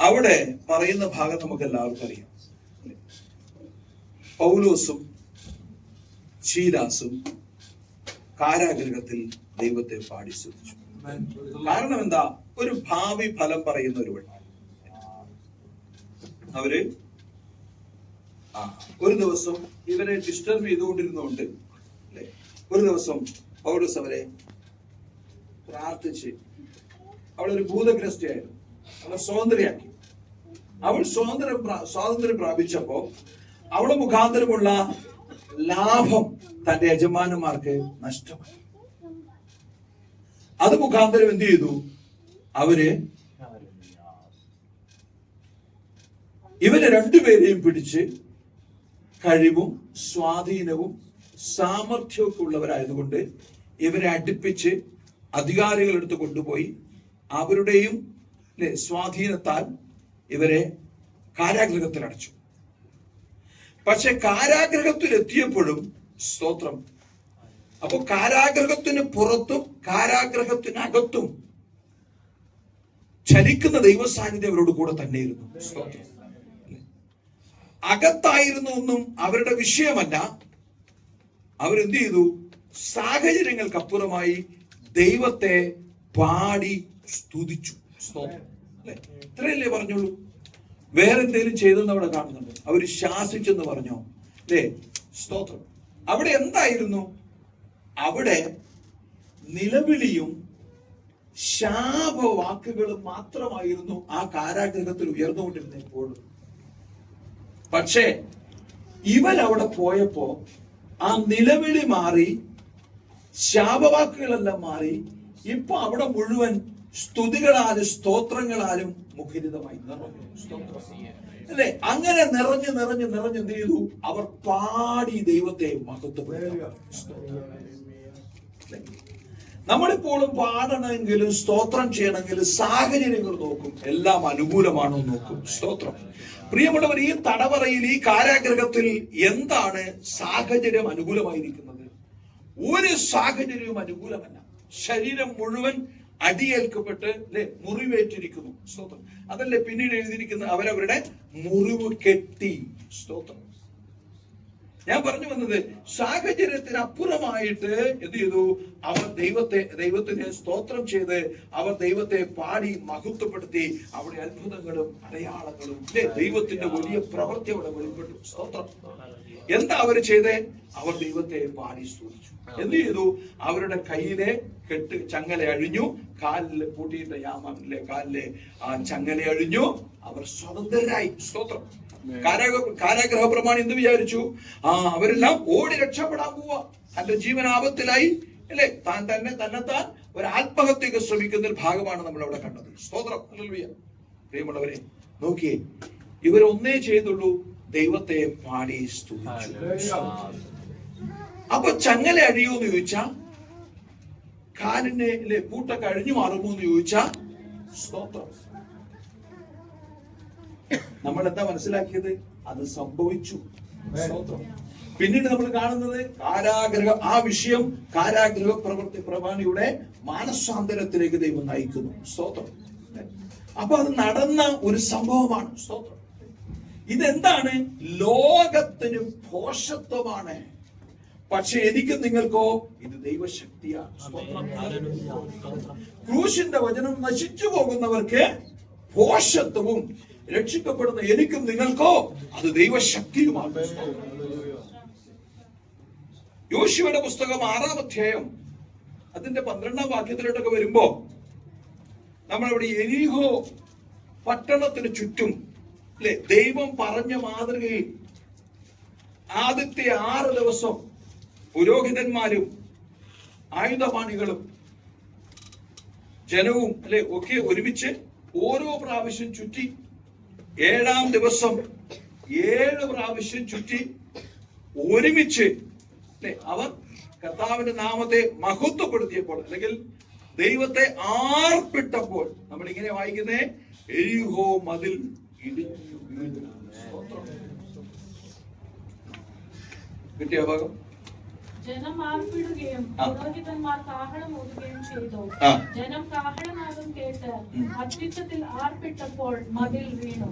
അവിടെ പറയുന്ന ഭാഗം നമുക്ക് എല്ലാവർക്കും അറിയാം. പൗലോസും ശീലാസും കാരാഗൃഹത്തിൽ ദൈവത്തെ പാടി സ്തുതിച്ചു. കാരണം എന്താ? ഒരു ഭാവി ഫലം പറയുന്ന ഒരുവൻ. അവര് ഒരു ദിവസം ഇവരെ ഡിസ്റ്റർബ് ചെയ്തുകൊണ്ടിരുന്നുകൊണ്ട് ഒരു ദിവസം പൗലോസ് അവരെ പ്രാർത്ഥിച്ച്, അവളൊരു ഭൂതഗ്രസ്തയായിരുന്നു, അവളെ സ്വാതന്ത്ര്യമാക്കി. അവൾ സ്വാതന്ത്ര്യം പ്രാപിച്ചപ്പോ അവളെ മുഖാന്തരമുള്ള ലാഭം തന്റെ യജമാനന്മാർക്ക് നഷ്ടമായി. അത് മുഖാന്തരം എന്ത് ചെയ്തു? ഇവരെ രണ്ടുപേരെയും പിടിച്ച് കഴിവും സ്വാധീനവും സാമർഥ്യവും ഒക്കെ ഉള്ളവരായതുകൊണ്ട് ഇവരെ അടുപ്പിച്ച് അധികാരികളെടുത്ത് കൊണ്ടുപോയി അവരുടെയും സ്വാധീനത്താൽ ഇവരെ കാരാഗൃഹത്തിൽ അടച്ചു. പക്ഷെ കാരാഗൃഹത്തിൽ എത്തിയപ്പോഴും സ്തോത്രം, അപ്പൊ കാരാഗൃഹത്തിന് പുറത്തും കാരാഗൃഹത്തിനകത്തും ചലിക്കുന്ന ദൈവസാന്നിധ്യം അവരോട് കൂടെ തന്നെയിരുന്നു. സ്തോത്രം. അകത്തായിരുന്നു ഒന്നും അവരുടെ വിഷയമല്ല. അവരെന്ത് ചെയ്തു? സാഹചര്യങ്ങൾക്കപ്പുറമായി ദൈവത്തെ പാടി സ്തുതിച്ചു. സ്തോത്രം. അല്ലെ, ഇത്രയല്ലേ പറഞ്ഞോളൂ. വേറെ എന്തെങ്കിലും ചെയ്തെന്ന് അവിടെ കാണുന്നുണ്ട്. അവർ ശാസിച്ചെന്ന് പറഞ്ഞോ? അല്ലേ? സ്തോത്രം. അവിടെ എന്തായിരുന്നു? അവിടെ നിലവിളിയും ശാപവാക്കുകളും മാത്രമായിരുന്നു ആ കാരാഗൃഹത്തിൽ ഉയർന്നുകൊണ്ടിരുന്നപ്പോൾ. പക്ഷേ ഇവരവിടെ പോയപ്പോ ആ നിലവിളി മാറി, ശാപവാക്കുകളെല്ലാം മാറി. ഇപ്പൊ അവിടെ മുഴുവൻ സ്തുതികളാലും സ്തോത്രങ്ങളാലും മുഖരിതമായി നിറഞ്ഞു. അല്ലെ, അങ്ങനെ നിറഞ്ഞ് നിറഞ്ഞ് നിറഞ്ഞ് എന്ത് ചെയ്തു? അവർ പാടി ദൈവത്തെ മഹത്വപ്പെടുത്തി. നമ്മളിപ്പോഴും പാടണമെങ്കിലും സ്തോത്രം ചെയ്യണമെങ്കിലും സാഹചര്യങ്ങൾ നോക്കും, എല്ലാം അനുകൂലമാണോ നോക്കും. സ്തോത്രം. പ്രിയമുള്ളവർ, ഈ തടവറയിൽ, ഈ കാരാഗൃഹത്തിൽ എന്താണ് സാഹചര്യം അനുകൂലമായിരിക്കുന്നത്? ഒരു സാഹചര്യവും അനുകൂലമല്ല. ശരീരം മുഴുവൻ അടിയേൽക്കപ്പെട്ട് മുറിവേറ്റിരിക്കുന്നു. സ്തോത്രം. അതല്ലേ പിന്നീട് എഴുതിയിരിക്കുന്നത്? അവരവരുടെ മുറിവ് കെട്ടി. സ്തോത്രം. ഞാൻ പറഞ്ഞു വന്നത്, സാഹചര്യത്തിന് അപ്പുറമായിട്ട് എന്ത് ചെയ്തു? അവർ ദൈവത്തിന് സ്തോത്രം ചെയ്ത് അവർ ദൈവത്തെ പാടി മഹത്വപ്പെടുത്തി. അവിടെ അത്ഭുതങ്ങളും അടയാളങ്ങളും ദൈവത്തിന്റെ വലിയ പ്രവൃത്തി അവിടെ വെളിപ്പെട്ടു. സ്തോത്രം. എന്താ അവർ ചെയ്തേ? അവർ ദൈവത്തെ പാടി സ്തുതിച്ചു. എന്ത് ചെയ്തു? അവരുടെ കയ്യിലെ ചങ്ങല അഴിഞ്ഞു, കാലില് പൂട്ടിയിട്ട കാലിലെ ആ ചങ്ങല അഴിഞ്ഞു, അവർ സ്വതന്ത്രരായി. സ്തോത്രം. കാരാഗ്രഹ പ്രമാണി എന്ത് വിചാരിച്ചു? അവരെല്ലാം ഓടി രക്ഷപ്പെടാൻ പോവാ, തന്റെ ജീവൻ ആപത്തിലായി, അല്ലെ? തന്നെത്താൻ ഒരു ആത്മഹത്യക്ക് ശ്രമിക്കുന്ന ഒരു ഭാഗമാണ് നമ്മൾ അവിടെ കണ്ടത്. സ്തോത്രം. പ്രിയമുള്ളവരെ, നോക്കിയേ, ഇവരൊന്നേ ചെയ്തുള്ളൂ, ദൈവത്തെ പാടി സ്തുതിച്ചു. അപ്പൊ ചങ്ങല അഴിയൂന്ന് ചോദിച്ചാ, കാലിന്റെ പൂട്ടൊക്കെ അഴിഞ്ഞു മാറുമോ എന്ന് ചോദിച്ചാ, സ്തോത്രം. നമ്മൾ എന്താ മനസ്സിലാക്കിയത്? അത് സംഭവിച്ചു. സ്തോത്രം. പിന്നീട് നമ്മൾ കാണുന്നത് ആ വിഷയം കാരാഗ്രഹ പ്രമാണിയുടെ മാനസാന്തരത്തിലേക്ക് ദൈവം നയിക്കുന്നു. സ്തോത്രം. അപ്പൊ അത് നടന്ന ഒരു സംഭവമാണ്. സ്തോത്രം. ഇതെന്താണ്? ലോകത്തിന് ഭോഷത്വമാണ്, പക്ഷെ എനിക്കും നിങ്ങൾക്കോ ഇത് ദൈവശക്തിയാണ്. ക്രൂശിന്റെ വചനം നശിച്ചു പോകുന്നവർക്ക് ഭോഷത്വവും, രക്ഷിക്കപ്പെടുന്ന എനിക്കും നിങ്ങൾക്കോ അത് ദൈവശക്തിയുമാണ്. യോശുവയുടെ പുസ്തകം 6-ാം അധ്യായം അതിന്റെ 12-ാം വാക്യത്തിലോട്ടൊക്കെ വരുമ്പോ നമ്മളവിടെ യെരിഹോ പട്ടണത്തിന് ചുറ്റും ദൈവം പറഞ്ഞ മാതൃകയിൽ ആദ്യത്തെ 6 ദിവസം പുരോഹിതന്മാരും ആയുധപാണികളും ജനവും ഒക്കെ ഒരുമിച്ച് ഓരോ പ്രാവശ്യം ചുറ്റി, 7-ാം ദിവസം 7 പ്രാവശ്യം ചുറ്റി ഒരുമിച്ച് അവർ കർത്താവിന്റെ നാമത്തെ മഹത്വപ്പെടുത്തിയപ്പോൾ, അല്ലെങ്കിൽ ദൈവത്തെ ആർപ്പിട്ടപ്പോൾ, നമ്മൾ ഇങ്ങനെ വായിക്കുന്നേ, എരിഹോ മതിൽ ഇടിഞ്ഞു വീണു. കിട്ടിയ ഭാഗം? ജനം ആർപ്പിടുകയും പുരോഹിതന്മാർ കാഹളം ഊതുകയും ചെയ്തു. ജനം കാഹളനാദം കേട്ട് അത്യുച്ചത്തിൽ ആർപ്പിട്ടപ്പോൾ മതിൽ വീണു.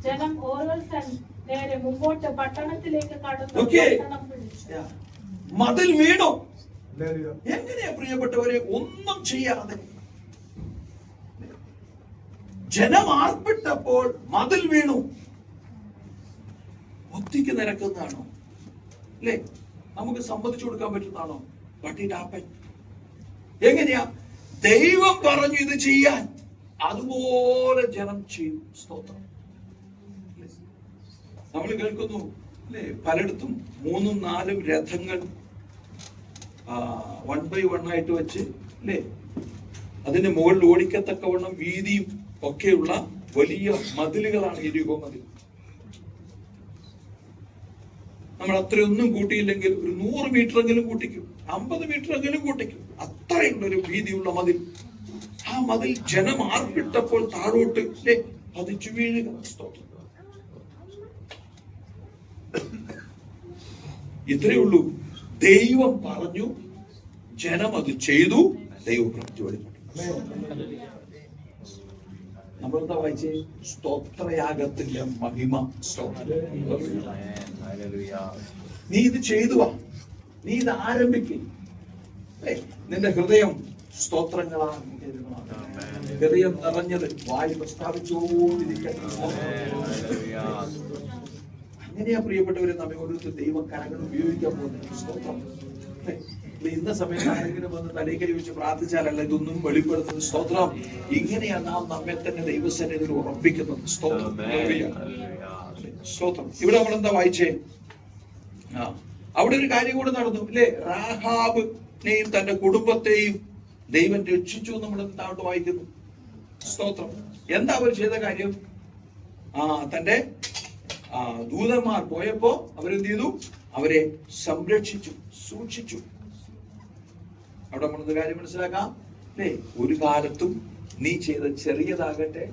ജനം ഓരോരുത്തൻ നേരെ മുമ്പോട്ട് പട്ടണത്തിലേക്ക് കടന്നു പട്ടണം പിടിച്ചു. മതിൽ വീണു. എങ്ങനെയാ പ്രിയപ്പെട്ടവരെ? ഒന്നും ചെയ്യാതെ ജനം ആർപ്പിട്ടപ്പോൾ മതിൽ വീണു. ഒത്തിക്ക് നിരക്കുന്നതാണോ? അല്ലേ? നമുക്ക് സമ്മതിച്ചു കൊടുക്കാൻ പറ്റുന്നതാണോ? But it happened. എങ്ങനെയാ? ദൈവം പറഞ്ഞു ഇത് ചെയ്യാൻ, അതുപോലെ ജനം ചെയ്യും. സ്തോത്രം. നമ്മൾ കേൾക്കുന്നു അല്ലേ, പലയിടത്തും 3-4 രഥങ്ങൾ 1 by 1 ആയിട്ട് വെച്ച് അല്ലേ, അതിന്റെ മുകളിൽ ഓടിക്കത്തക്കവണ്ണം വീതിയും ഒക്കെയുള്ള വലിയ മതിലുകളാണ് എരിഹോ മതിൽ. നമ്മൾ അത്രയൊന്നും കൂട്ടിയില്ലെങ്കിൽ ഒരു 100 മീറ്ററെങ്കിലും കൂട്ടിക്കും, 50 മീറ്ററെങ്കിലും കൂട്ടിക്കും. അത്രയുള്ള ഒരു വീതിയുള്ള മതിൽ. ആ മതിൽ ജനം ആർപ്പിട്ടപ്പോൾ താഴോട്ട് അല്ലേ പതിച്ചു വീഴുക. ഇത്രയേ ഉള്ളൂ. ദൈവം പറഞ്ഞു, ജനം അത് ചെയ്തു, ദൈവം പ്രവൃത്തി വെളിപ്പെട്ടു. നമ്മളെന്താ വായിച്ചേ? സ്തോത്രയാഗത്തിന്റെ മഹിമ. നീ ഇത് ചെയ്തു വാ, നീ ഇത് ആരംഭിക്കും. നിന്റെ ഹൃദയം സ്തോത്രങ്ങളാണ്. ഹൃദയം നിറഞ്ഞത് വായു പ്രസ്താവിച്ചുകൊണ്ടിരിക്കട്ടെ. അങ്ങനെയാ പ്രിയപ്പെട്ടവരെ നമ്മെ ഓരോരുത്തർ ദൈവം കരങ്ങൾ ഉപയോഗിക്കാൻ പോകുന്നത്. സ്തോത്രം. ഇന്ന സമയത്ത് ആരെങ്കിലും വന്ന് തലയ്ക്കരി വെച്ച് പ്രാർത്ഥിച്ചാലല്ല ഇതൊന്നും വെളിപ്പെടുത്തുന്നത്. സ്തോത്രം. ഇങ്ങനെയാണ് നാം നമ്മെ തന്നെ ദൈവസന്നിധിയിൽ ഉറപ്പിക്കുന്നത്. സ്തോത്രം. സ്തോത്രം. ഇവിടെ നമ്മൾ എന്താ വായിച്ചേ? അവിടെ ഒരു കാര്യം കൂടെ നടന്നു അല്ലേ? രാഹാബിനെയും തന്റെ കുടുംബത്തെയും ദൈവം രക്ഷിച്ചു. നമ്മൾ എന്തായിട്ട് വായിക്കുന്നു. സ്തോത്രം. എന്താ അവർ ചെയ്ത കാര്യം? തന്റെ ദൂതന്മാർ പോയപ്പോ അവരെന്ത് ചെയ്തു? അവരെ സംരക്ഷിച്ചു, സൂക്ഷിച്ചു. അവിടെ നമ്മളൊരു കാര്യം മനസ്സിലാക്കാം അല്ലേ? ഒരു കാലത്തും നീ ചെയ്ത ചെറിയതാകട്ടെ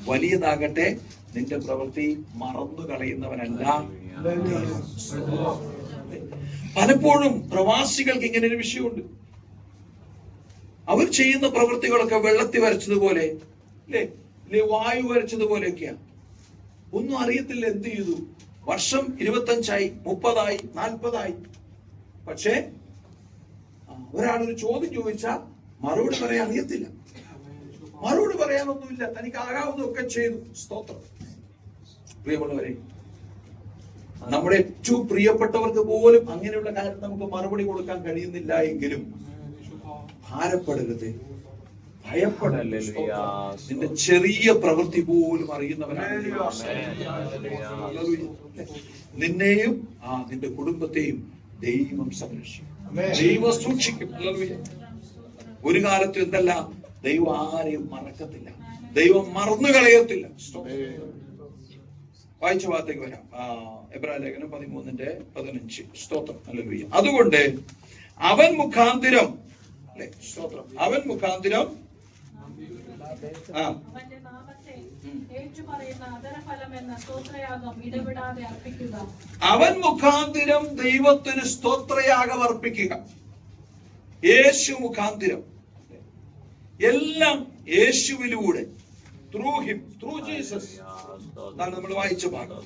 വലിയതാകട്ടെ നിന്റെ പ്രവൃത്തി മറന്നു കളയുന്നവനല്ല. പലപ്പോഴും പ്രവാസികൾക്ക് ഇങ്ങനെ ഒരു വിഷയമുണ്ട്. അവർ ചെയ്യുന്ന പ്രവൃത്തികളൊക്കെ വെള്ളത്തിൽ വരച്ചതുപോലെ അല്ലേ, വായു വരച്ചതുപോലെയൊക്കെയാ. ഒന്നും അറിയത്തില്ല. എന്ത് ചെയ്തു? വർഷം 25 30 40 പക്ഷേ ഒരാളൊരു ചോദ്യം ചോദിച്ചാൽ മറുപടി പറയാൻ അറിയത്തില്ല. മറുപടി പറയാനൊന്നുമില്ല. തനിക്ക് ആകാവുന്നതൊക്കെ ചെയ്തു. സ്തോത്രം. പ്രിയമുള്ളവരെ, നമ്മുടെ ഏറ്റവും പ്രിയപ്പെട്ടവർക്ക് പോലും അങ്ങനെയുള്ള കാര്യം നമുക്ക് മറുപടി കൊടുക്കാൻ കഴിയുന്നില്ല എങ്കിലും ഭാരപ്പെടരുത്, ഭയപ്പെടല്ലേ. നിന്റെ ചെറിയ പ്രവൃത്തി പോലും അറിയുന്നവനാണ്. നിന്നെയും നിന്റെ കുടുംബത്തെയും ദൈവം സംരക്ഷിക്കും, ദൈവം സൂക്ഷിക്കും. ഒരു കാലത്ത് എന്തല്ല, ദൈവം ആരെയും മറക്കത്തില്ല, ദൈവം മറന്നു കളയത്തില്ല. വായിച്ച ഭാഗത്തേക്ക് വരാം. എബ്രായ ലേഖനം 13:15. സ്തോത്രം. ഹല്ലേലൂയ. അതുകൊണ്ട് അവൻ മുഖാന്തിരം അല്ലെ, സ്തോത്രം, അവൻ മുഖാന്തിരം അവൻ മുഖാന്തിരം ദൈവത്തിന് സ്തോത്രയാഗം അർപ്പിക്കുക. യേശു മുഖാന്തിരം എല്ലാം യേശുവിലൂടെ, ത്രൂ ഹിം, ത്രൂ ജീസസ്. അതാണ് നമ്മൾ വായിച്ച ഭാഗം.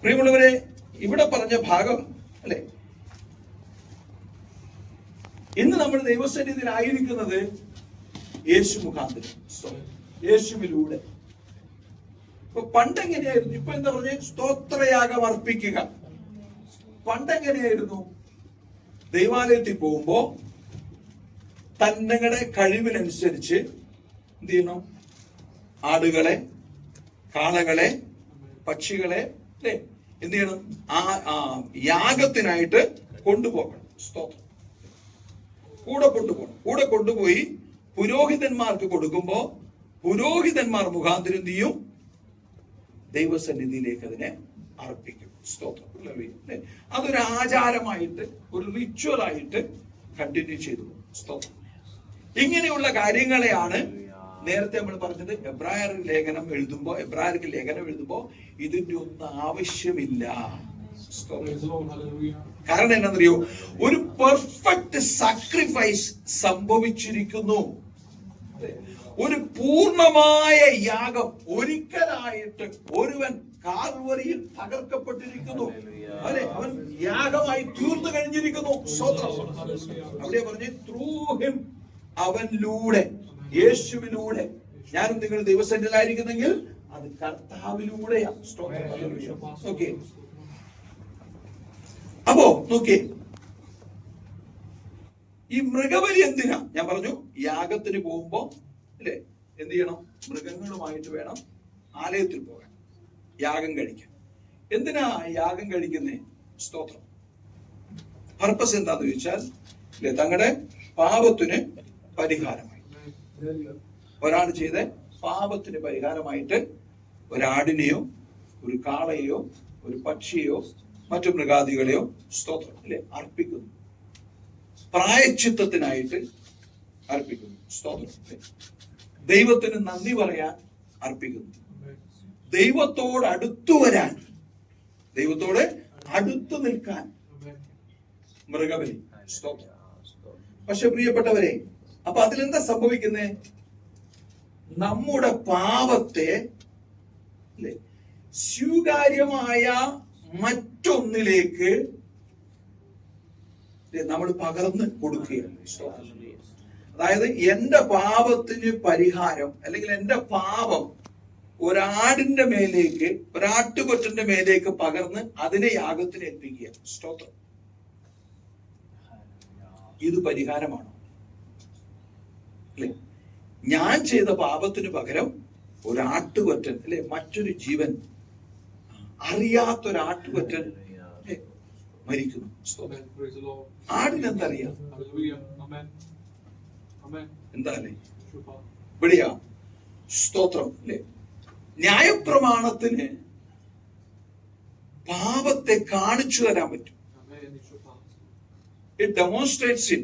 പ്രിയമുള്ളവരെ, ഇവിടെ പറഞ്ഞ ഭാഗം അല്ലെ, ഇന്ന് നമ്മൾ ദൈവസന്നിധിയിൽ ആയിരിക്കുന്നത് യേശു മുഖാന്തരം, യേശുവിലൂടെ. ഇപ്പൊ പണ്ടെങ്ങനെയായിരുന്നു? ഇപ്പൊ എന്താ പറഞ്ഞ? സ്തോത്രയാഗം അർപ്പിക്കുക. പണ്ടെങ്ങനെയായിരുന്നു? ദൈവാലയത്തിൽ പോകുമ്പോ തങ്ങളുടെ കഴിവിനനുസരിച്ച് എന്ത് ചെയ്യണം? ആടുകളെ, കാളകളെ, പക്ഷികളെ അല്ലെ എന്ത് ചെയ്യണം? യാഗത്തിനായിട്ട് കൊണ്ടുപോകണം. സ്തോത്രം. കൂടെ കൊണ്ടുപോകണം. കൂടെ കൊണ്ടുപോയി പുരോഹിതന്മാർക്ക് കൊടുക്കുമ്പോ പുരോഹിതന്മാർ മുഖാന്തരം ചെയ്യും, ദൈവസന്നിധിയിലേക്ക് അതിനെ അർപ്പിക്കും. സ്തോത്രം. അതൊരു ആചാരമായിട്ട്, ഒരു റിച്വൽ ആയിട്ട് കണ്ടിന്യൂ ചെയ്തു. സ്തോത്രം. ഇങ്ങനെയുള്ള കാര്യങ്ങളെയാണ് നേരത്തെ നമ്മൾ പറഞ്ഞത്. എബ്രായർക്ക് ലേഖനം എഴുതുമ്പോ ഇതിന്റെ ഒന്നും ആവശ്യമില്ല. Praise the Lord. Hallelujah. കാരണം എന്നറിയോ, ഒരു പെർഫെക്റ്റ് സാക്രിഫൈസ് സംഭവിച്ചിരിക്കുന്നു. ഒരു പൂർണ്ണമായ യാഗം ഒരിക്കലായിട്ട് ഒരുവൻ കാൽവരിയിൽ തകർക്കപ്പെട്ടിരിക്കുന്നു. അല്ലെ, അവൻ യാഗമായി തീർന്നു കഴിഞ്ഞിരിക്കുന്നു. സ്തോത്രം. അവിടെ പറഞ്ഞ് ത്രൂ ഹിം, അവനിലൂടെ, യേശുവിലൂടെ. ഞാനും നിങ്ങൾ ദൈവസന്നിധിയിലായിരിക്കുന്നെങ്കിൽ അത് കർത്താവിലൂടെയാണ്. ഓക്കെ, അപ്പോ നോക്കിയേ, ഈ മൃഗബലി എന്തിനാ? ഞാൻ പറഞ്ഞു, യാഗത്തിന് പോകുമ്പോ അല്ലെ എന്ത് ചെയ്യണം? മൃഗങ്ങളുമായിട്ട് വേണം ആലയത്തിൽ പോകാൻ, യാഗം കഴിക്കാൻ. എന്തിനാ യാഗം കഴിക്കുന്നേ? സ്തോത്രം. പർപ്പസ് എന്താന്ന് ചോദിച്ചാൽ അല്ലെ, തങ്ങളുടെ പാപത്തിന് പരിഹാരമായി. ഒരാൾ ചെയ്ത പാപത്തിന് പരിഹാരമായിട്ട് ഒരാടിനെയോ ഒരു കാളയെയോ ഒരു പക്ഷിയെയോ മറ്റു മൃഗാദികളെയോ, സ്തോത്രം, അല്ലെ, അർപ്പിക്കുന്നു. പ്രായശ്ചിത്തത്തിനായിട്ട് അർപ്പിക്കുന്നു. സ്തോത്രം. ദൈവത്തിന് നന്ദി പറയാൻ അർപ്പിക്കുന്നു. ദൈവത്തോട് അടുത്തു വരാൻ, ദൈവത്തോട് അടുത്തു നിൽക്കാൻ മൃഗബലി. സ്തോത്രം. പക്ഷെ പ്രിയപ്പെട്ടവരെ, അപ്പൊ അതിലെന്താ സംഭവിക്കുന്നേ? നമ്മുടെ പാപത്തെ അല്ലെ സ്വീകാര്യമായ മറ്റൊന്നിലേക്ക് നമ്മൾ പകർന്ന് കൊടുക്കുകയാണ്. അതായത് എന്റെ പാപത്തിന് പരിഹാരം, അല്ലെങ്കിൽ എന്റെ പാപം ഒരാടിന്റെ മേലേക്ക്, ഒരാട്ടുകൊറ്റന്റെ മേലേക്ക് പകർന്ന് അതിനെ യാഗത്തിന് ഏൽപ്പിക്കുക. സ്തോത്രം. ഇത് പരിഹാരമാണോ? അല്ലെ, ഞാൻ ചെയ്ത പാപത്തിന് പകരം ഒരാട്ടുകൊറ്റൻ, അല്ലെ, മറ്റൊരു ജീവൻ, അറിയാത്തൊരാട്ടുകൊറ്റൻ മരിക്കുന്നു. ആടിനെന്തറിയാം? എന്താ അല്ലേ? ഇവിടെയാ സ്തോത്രം. അല്ലെ, ന്യായപ്രമാണത്തിന് പാപത്തെ കാണിച്ചു തരാൻ പറ്റും. ഇറ്റ് ഡെമോൺസ്ട്രേറ്റ്സ് ഇൻ,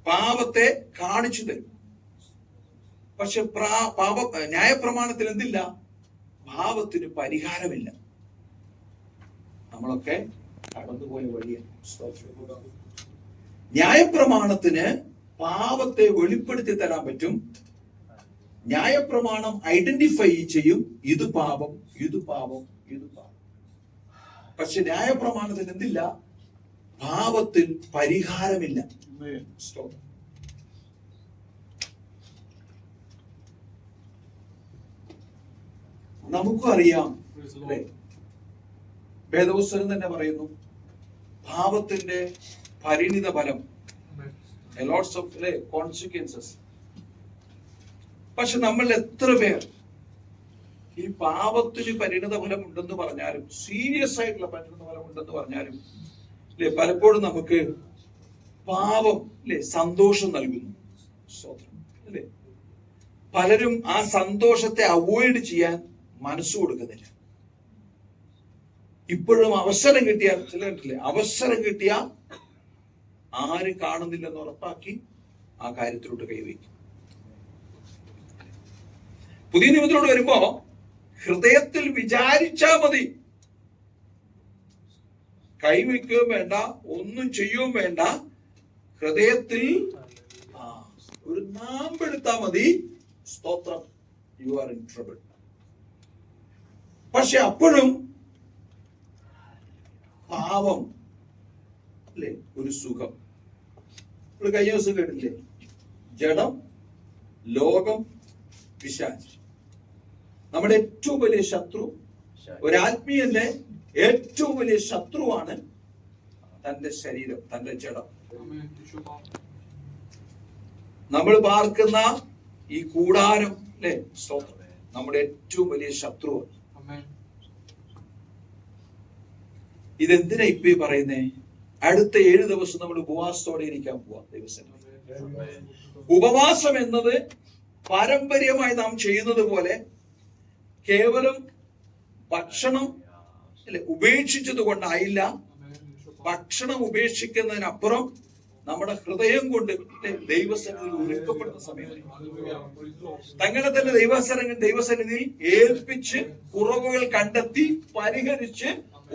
പാപത്തെ കാണിച്ചു തരും. പക്ഷെ ന്യായപ്രമാണത്തിൽ എന്തില്ല? പാപത്തിന് പരിഹാരമില്ല. നമ്മളൊക്കെ കടന്നുപോയ വഴിയാണ്. ന്യായപ്രമാണത്തിന് പാപത്തെ വെളിപ്പെടുത്തി തരാൻ പറ്റും. ന്യായപ്രമാണം ഐഡന്റിഫൈ ചെയ്യും, ഇത് പാപം, ഇത് പാപം, ഇത് പാപം. പക്ഷെ ന്യായപ്രമാണത്തിന് എന്തില്ല? പാപത്തിൽ പരിഹാരമില്ല. നമുക്കും അറിയാം, വേദപുസ്തകം തന്നെ പറയുന്നു, പാപത്തിന്റെ പരിണിത ഫലം, lots of consequences. പക്ഷെ നമ്മൾ എത്ര പേർ ഈ പാപത്തിന് പരിണിത ഫലം ഉണ്ടെന്ന് പറഞ്ഞാലും, സീരിയസ് ആയിട്ടുള്ള പരിണിത ഫലം ഉണ്ടെന്ന് പറഞ്ഞാലും അല്ലെ, പലപ്പോഴും നമുക്ക് പാപം അല്ലെ സന്തോഷം നൽകുന്നു. അല്ലെ, പലരും ആ സന്തോഷത്തെ അവോയ്ഡ് ചെയ്യാൻ മനസ്സ് കൊടുക്കുന്നില്ല. ഇപ്പോഴും അവസരം കിട്ടിയാൽ, ചിലരില്ലേ, അവസരം കിട്ടിയാൽ ആരും കാണുന്നില്ലെന്ന് ഉറപ്പാക്കി ആ കാര്യത്തിലോട്ട് കൈവയ്ക്കും. പുതിയ നിയമത്തിലോട്ട് വരുമ്പോ ഹൃദയത്തിൽ വിചാരിച്ചാ മതി, കൈവയ്ക്കുകയും വേണ്ട, ഒന്നും ചെയ്യുകയും വേണ്ട. ഹൃദയത്തിൽ ഒരു നാമ്പെടുത്താ മതി. സ്തോത്രം. You are in trouble. പക്ഷെ അപ്പോഴും പാപം അല്ലെ ഒരു സുഖം. കഴിഞ്ഞ ദിവസം കേട്ടില്ലേ? ജഡം, ലോകം, പിശാച്. നമ്മുടെ ഏറ്റവും വലിയ ശത്രു, ഒരാത്മീയന്റെ ഏറ്റവും വലിയ ശത്രുവാണ് തന്റെ ശരീരം, തന്റെ ജഡം. നമ്മൾ പാർക്കുന്ന ഈ കൂടാരം അല്ലെ, സ്തോത്രം, നമ്മുടെ ഏറ്റവും വലിയ ശത്രുവാണ്. ഇതെന്തിനാ ഇപ്പൊ പറയുന്നേ? അടുത്ത 7 ദിവസം നമ്മൾ ഉപവാസത്തോടെ ഇരിക്കാൻ പോവാ ദൈവസന്നിധിയിൽ. ഉപവാസം എന്നത് പാരമ്പര്യമായി നാം ചെയ്യുന്നത് പോലെ കേവലം ഭക്ഷണം അല്ലെ ഉപേക്ഷിച്ചത് കൊണ്ടായില്ല. ഭക്ഷണം ഉപേക്ഷിക്കുന്നതിനപ്പുറം നമ്മുടെ ഹൃദയം കൊണ്ട് ദൈവസന്നിധിയിൽ ഒരുക്കപ്പെടുന്ന സമയം Hallelujah. Praise the Lord. തങ്ങളെ തന്നെ ദൈവസന്നിധിയിൽ ഏൽപ്പിച്ച് കുറവുകൾ കണ്ടെത്തി പരിഹരിച്ച്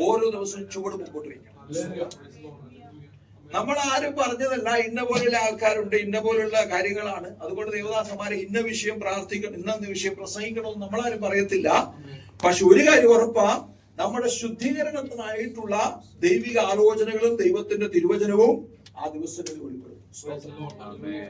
ഓരോ ദിവസവും ചുവട് മുമ്പോട്ട് വയ്ക്കണം. Hallelujah. Praise the Lord. Hallelujah. നമ്മൾ ആരും പറഞ്ഞതല്ല ഇന്ന പോലുള്ള ആൾക്കാരുണ്ട്, ഇന്ന പോലുള്ള കാര്യങ്ങളാണ്, അതുകൊണ്ട് ദേവദാസന്മാരെ ഇന്ന വിഷയം പ്രാർത്ഥിക്കണം, ഇന്ന വിഷയം പ്രസംഗിക്കണമെന്ന് നമ്മളാരും പറയത്തില്ല. പക്ഷെ ഒരു കാര്യം ഉറപ്പാ, നമ്മുടെ ശുദ്ധീകരണത്തിനായിട്ടുള്ള ദൈവിക ആലോചനകളും ദൈവത്തിന്റെ തിരുവചനവും ആ ദിവസങ്ങളിൽ വെളിപ്പെടും. Praise the Lord. Hallelujah.